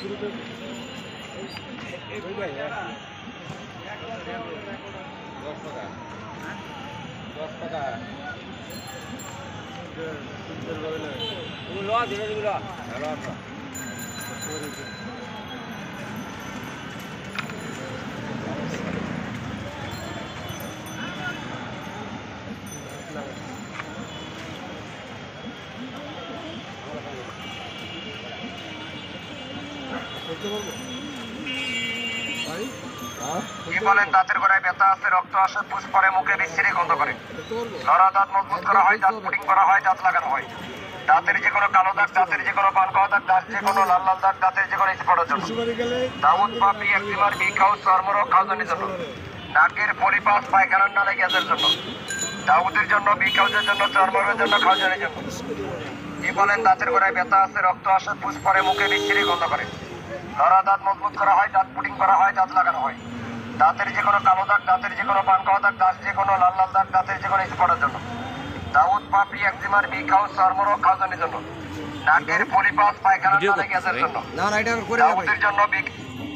কি বলেন? দাঁতের গোড়ায় ব্যথা আছে, রক্ত আসে, পুষ পরে, মুখে বিশ্রী গন্ধ করে। লড়া দাঁত মজবুত করা হয়, দাঁত পুডিং করা হয়, দাঁত লাগানো হয়। দাঁতের যে কোনো কালো দাগ, দাঁতের যে কোনো পান খাওয়া দাগ, দাঁত যে কোনো লাল লাল দাগ, দাঁতের যে কোনো স্পটের জন্য। দাউদ পাপড়ি, একজিমার, বিখাও, চর্মরোগ, খাওয়ানোর জন্য। নাকের পলিপাস, পায়খানার নালে গ্যাসের জন্য। দাউদের জন্য, বিখাউজের জন্য, চর্মরোগের জন্য, খাওয়ানোর জন্য। কি বলেন? দাঁতের গোড়ায় ব্যথা আছে, রক্ত আসে, পুষ পরে, মুখে বিশ্রী গন্ধ করে। লড়া দাঁত মজবুত করা হয়, দাঁত পুডিং করা হয়, দাঁত লাগানো হয়। দাঁতের যে কোনো কালো দাগ, দাঁতের যে কোনো পান খাওয়া দাগ, দাঁত যে কোনো লাল লাল দাগ, দাঁতের যে কোনো স্পটের জন্য। দাউদ পাপড়ি, একজিমার, বিখাও, চর্মরোগ, খাওয়ানোর জন্য। নাকের পলিপাস, পায়খানার নালে গ্যাসের জন্য। দাউদের জন্য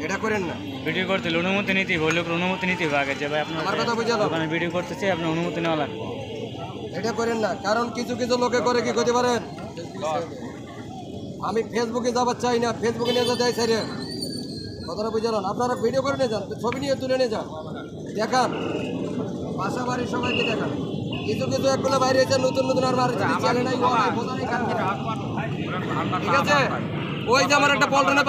এটা করেন না। ভিডিও করতে অনুমতি নিতে হবে, লোকের অনুমতি নিতে হবে আগে যে ভাই আপনার আমার কথা বুঝালো, ওখানে ভিডিও করতেছে, আপনার অনুমতি নেওয়া লাগবে। এটা করেন না, কারণ কিছু কিছু লোকে করে কি করতে পারেন। আমি ফেসবুকে যাবার চাই না, ফেসবুকে নিয়ে যাই স্যার, কথাটা বুঝালেন। আপনারা ভিডিও করে নিয়ে যান, ছবি নিয়ে তুলে নিয়ে যান, দেখান, বাসা বাড়ির সবাইকে দেখান। কিছু কিছু একগুলো বাইরে এসে নতুন নতুন আর বাড়ি ঠিক আছে, ওই যে আমার একটা পল্টনে